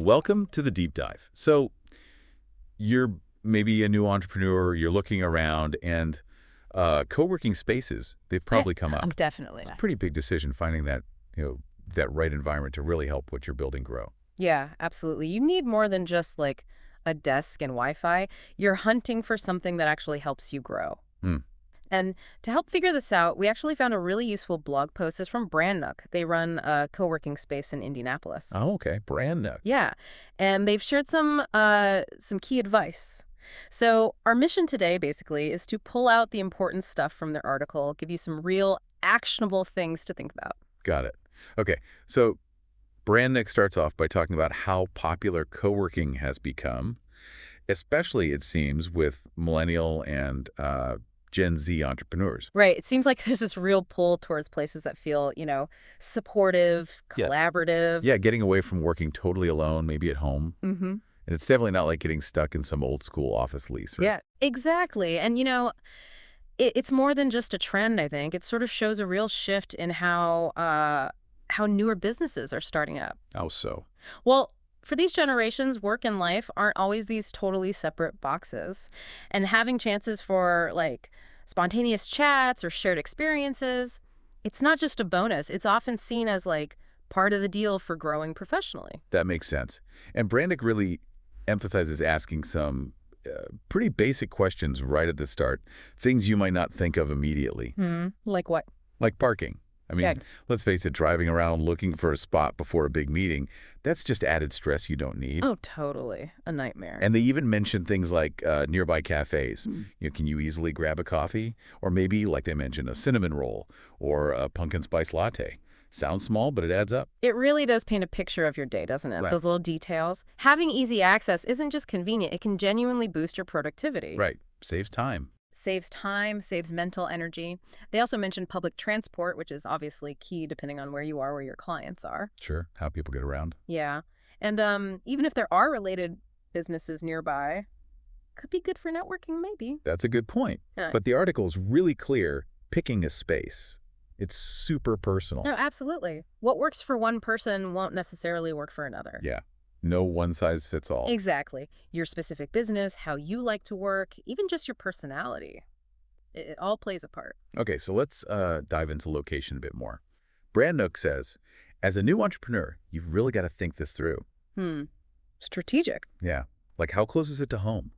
welcome to the deep dive. So you're maybe a new entrepreneur, you're looking around, and co-working spaces, they've probably come up. Definitely. It's a pretty big decision finding that, that right environment to really help what you're building grow. Yeah, absolutely. You need more than just like a desk and Wi-Fi. You're hunting for something that actually helps you grow. Hmm. And to help figure this out, we actually found a really useful blog post. It's from Brand Nook. They run a co-working space in Indianapolis. Oh, okay. Brand new. Yeah, and they've shared some key advice. So our mission today, basically, is to pull out the important stuff from their article, give you some real actionable things to think about. Got it. Okay. So Brandnick starts off by talking about how popular co-working has become, especially, it seems, with millennial and Gen Z entrepreneurs. Right. It seems like there's this real pull towards places that feel, supportive, Yeah. collaborative. Yeah, getting away from working totally alone, maybe at home. Mm-hmm. And it's definitely not like getting stuck in some old school office lease, right? Yeah, exactly. And, it's more than just a trend, I think. It sort of shows a real shift in how newer businesses are starting up. How so? Well, for these generations, work and life aren't always these totally separate boxes. And having chances for, like, spontaneous chats or shared experiences, it's not just a bonus. It's often seen as, like, part of the deal for growing professionally. That makes sense. And Brandick really emphasizes asking some pretty basic questions right at the start, things you might not think of immediately, Like what? like parking. I mean, Yeah. let's face it, driving around looking for a spot before a big meeting, that's just added stress you don't need. Oh, totally. A nightmare. And they even mention things like nearby cafes. Can you easily grab a coffee? Or maybe, like they mentioned, a cinnamon roll or a pumpkin spice latte. Sounds small, but it adds up. It really does paint a picture of your day, doesn't it? Right. Those little details. Having easy access isn't just convenient. It can genuinely boost your productivity. Right. Saves time. Saves time, saves mental energy. They also mentioned public transport, which is obviously key depending on where you are, where your clients are. Sure. How people get around. Yeah. And even if there are related businesses nearby, could be good for networking, maybe. That's a good point. But the article is really clear, picking a space. It's super personal. No, absolutely. What works for one person won't necessarily work for another. Yeah. No one size fits all. Exactly. Your specific business, how you like to work, even just your personality. It all plays a part. Okay, so let's dive into location a bit more. Brandnook says, as a new entrepreneur, you've really got to think this through. Strategic. Yeah. Like, how close is it to home?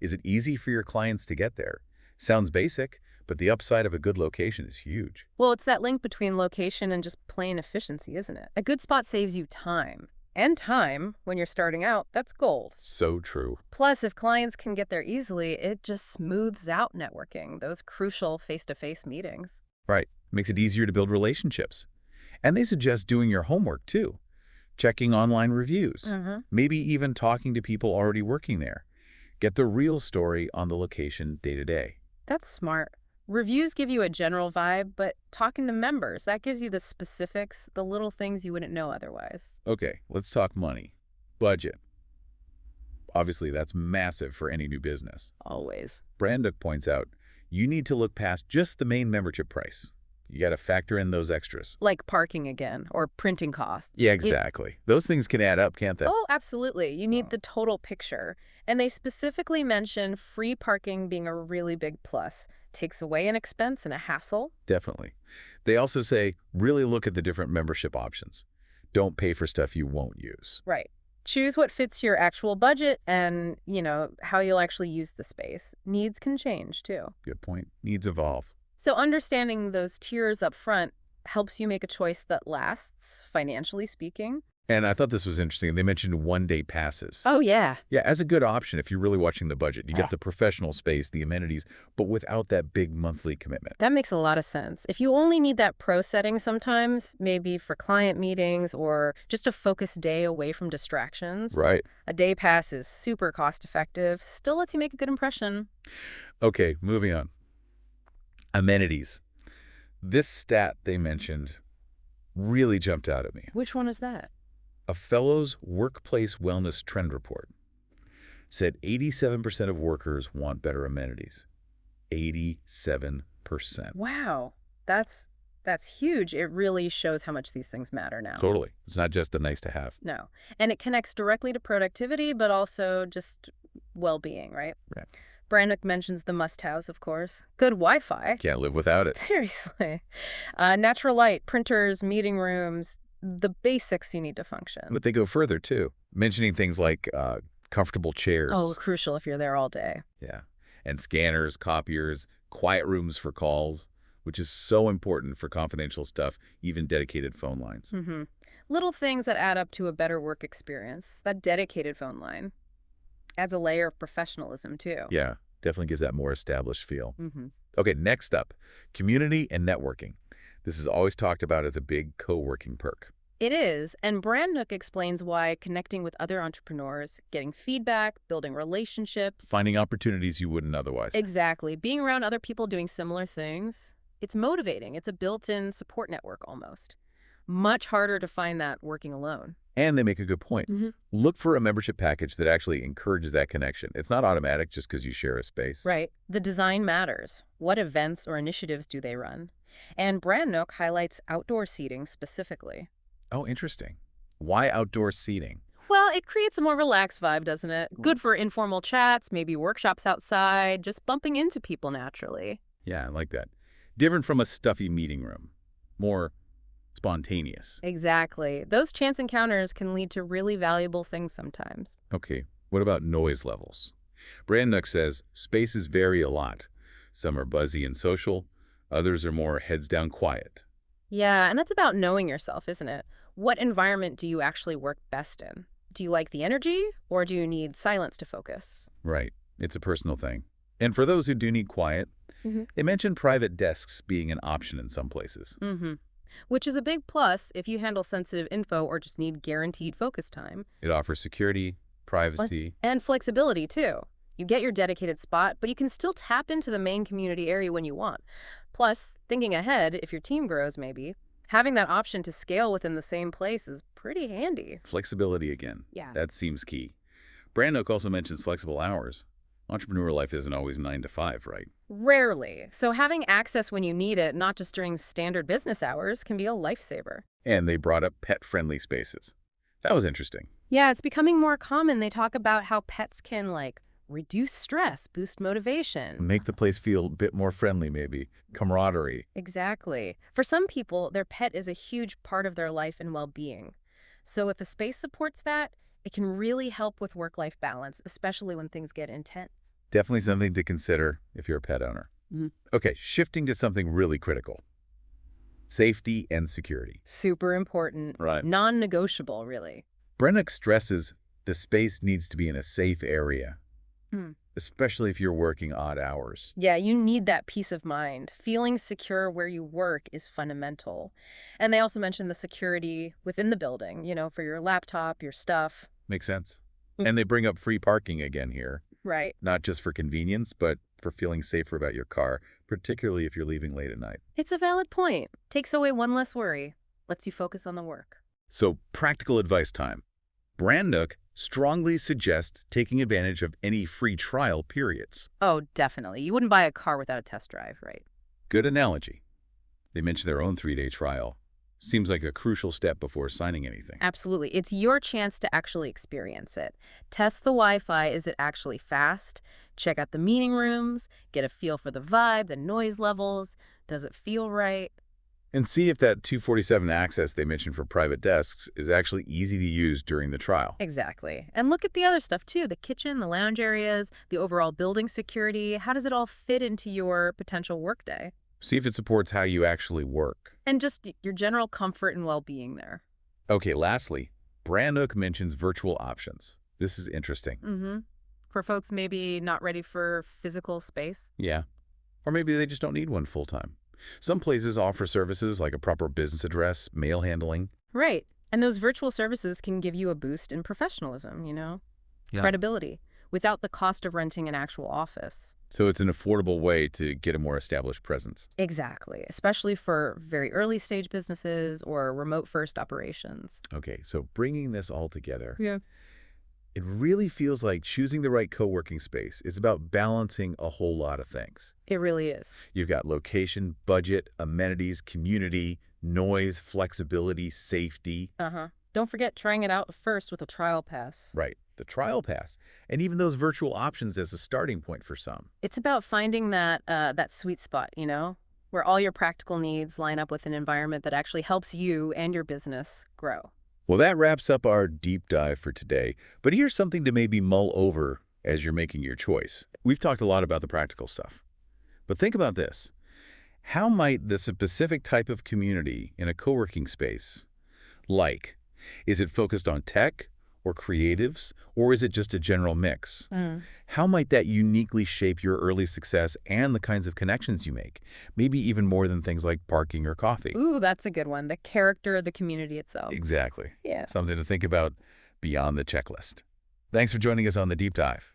Is it easy for your clients to get there? Sounds basic, but the upside of a good location is huge. Well, it's that link between location and just plain efficiency, isn't it? A good spot saves you time. And time, when you're starting out, that's gold. So true. Plus, if clients can get there easily, it just smooths out networking, those crucial face-to-face meetings. Right. Makes it easier to build relationships. And they suggest doing your homework, too. Checking online reviews. Maybe even talking to people already working there. Get the real story on the location day to day. That's smart. Reviews give you a general vibe, but talking to members, that gives you the specifics, the little things you wouldn't know otherwise. Okay, let's talk money. Budget. Obviously, that's massive for any new business. Always. Branduk points out, you need to look past just the main membership price. You got to factor in those extras. Like parking again, or printing costs. Yeah, exactly. Those things can add up, can't they? Oh, absolutely. You need the total picture. And they specifically mention free parking being a really big plus. Takes away an expense and a hassle. Definitely. They also say, really look at the different membership options. Don't pay for stuff you won't use. Right. Choose what fits your actual budget and, how you'll actually use the space. Needs can change, too. Good point. Needs evolve. So understanding those tiers up front helps you make a choice that lasts, financially speaking. And I thought this was interesting. They mentioned one-day passes. Oh, yeah. Yeah, as a good option if you're really watching the budget. You get the professional space, the amenities, but without that big monthly commitment. That makes a lot of sense. If you only need that pro setting sometimes, maybe for client meetings or just a focused day away from distractions, Right. a day pass is super cost-effective, still lets you make a good impression. Okay, moving on. Amenities. This stat they mentioned really jumped out at me. Which one is that? A Fellows Workplace Wellness Trend Report said 87% of workers want better amenities. 87%. Wow. That's That's huge. It really shows how much these things matter now. Totally. It's not just a nice to have. No. And it connects directly to productivity, but also just well-being, right? Right. Brannock mentions the must-haves, of course. Good Wi-Fi. Can't live without it. Seriously. Natural light, printers, meeting rooms, the basics you need to function. But they go further, too, mentioning things like comfortable chairs. Oh, crucial if you're there all day. Yeah. And scanners, copiers, quiet rooms for calls, which is so important for confidential stuff, even dedicated phone lines. Mm-hmm. Little things that add up to a better work experience. That dedicated phone line adds a layer of professionalism, too. Yeah, definitely gives that more established feel. Mm-hmm. Okay, next up, community and networking. This is always talked about as a big co-working perk. It is, and Brannock explains why connecting with other entrepreneurs, getting feedback, building relationships. Finding opportunities you wouldn't otherwise. Exactly. Being around other people doing similar things, it's motivating. It's a built-in support network almost. Much harder to find that working alone. And they make a good point. Mm-hmm. Look for a membership package that actually encourages that connection. It's not automatic just because you share a space. Right. The design matters. What events or initiatives do they run? And Brannock highlights outdoor seating specifically. Oh, interesting. Why outdoor seating? Well, it creates a more relaxed vibe, doesn't it? Good for informal chats, maybe workshops outside, just bumping into people naturally. Yeah, I like that. Different from a stuffy meeting room. More spontaneous. Exactly. Those chance encounters can lead to really valuable things sometimes. Okay, what about noise levels? Brannock says spaces vary a lot. Some are buzzy and social, others are more heads down quiet. Yeah, and that's about knowing yourself, isn't it? What environment do you actually work best in? Do you like the energy, or do you need silence to focus? Right, it's a personal thing. And for those who do need quiet, they mention private desks being an option in some places. Which is a big plus if you handle sensitive info or just need guaranteed focus time. It offers security, privacy. And flexibility, too. You get your dedicated spot, but you can still tap into the main community area when you want. Plus, thinking ahead, if your team grows maybe, having that option to scale within the same place is pretty handy. Flexibility again. Yeah. That seems key. Brannock also mentions flexible hours. Entrepreneur life isn't always 9 to 5, right? Rarely. So having access when you need it, not just during standard business hours, can be a lifesaver. And they brought up pet-friendly spaces. That was interesting. Yeah, it's becoming more common. They talk about how pets can, reduce stress, boost motivation. Make the place feel a bit more friendly, maybe. Camaraderie. Exactly. For some people, their pet is a huge part of their life and well-being. So if a space supports that, it can really help with work-life balance, especially when things get intense. Definitely something to consider if you're a pet owner. Okay, shifting to something really critical. Safety and security. Super important. Right. Non-negotiable, really. Brannock stresses the space needs to be in a safe area, especially if you're working odd hours. Yeah, you need that peace of mind. Feeling secure where you work is fundamental. And they also mention the security within the building, for your laptop, your stuff. Makes sense. And they bring up free parking again here. Right. Not just for convenience, but for feeling safer about your car, particularly if you're leaving late at night. It's a valid point. Takes away one less worry. Lets you focus on the work. So, practical advice time. Brannock strongly suggests taking advantage of any free trial periods. Oh, definitely. You wouldn't buy a car without a test drive, right? Good analogy. They mention their own 3-day trial. Seems like a crucial step before signing anything. Absolutely. It's your chance to actually experience it. Test the Wi-Fi. Is it actually fast? Check out the meeting rooms. Get a feel for the vibe, the noise levels. Does it feel right? And see if that 247 access they mentioned for private desks is actually easy to use during the trial. Exactly. And look at the other stuff, too. The kitchen, the lounge areas, the overall building security. How does it all fit into your potential workday? See if it supports how you actually work. And just your general comfort and well-being there. Okay, lastly, Brannock mentions virtual options. This is interesting. For folks maybe not ready for physical space. Yeah. Or maybe they just don't need one full-time. Some places offer services like a proper business address, mail handling. Right. And those virtual services can give you a boost in professionalism, credibility, without the cost of renting an actual office. So it's an affordable way to get a more established presence. Exactly, especially for very early stage businesses or remote first operations. Okay, so bringing this all together. Yeah. It really feels like choosing the right co-working space. It's about balancing a whole lot of things. It really is. You've got location, budget, amenities, community, noise, flexibility, safety. Don't forget trying it out first with a trial pass. Right, the trial pass, and even those virtual options as a starting point for some. It's about finding that sweet spot, where all your practical needs line up with an environment that actually helps you and your business grow. Well, that wraps up our deep dive for today, but here's something to maybe mull over as you're making your choice. We've talked a lot about the practical stuff, but think about this. How might the specific type of community in a co-working space, is it focused on tech or creatives, or is it just a general mix? How might that uniquely shape your early success and the kinds of connections you make? Maybe even more than things like parking or coffee. Ooh, that's a good one. The character of the community itself. Exactly. Yeah. Something to think about beyond the checklist. Thanks for joining us on The Deep Dive.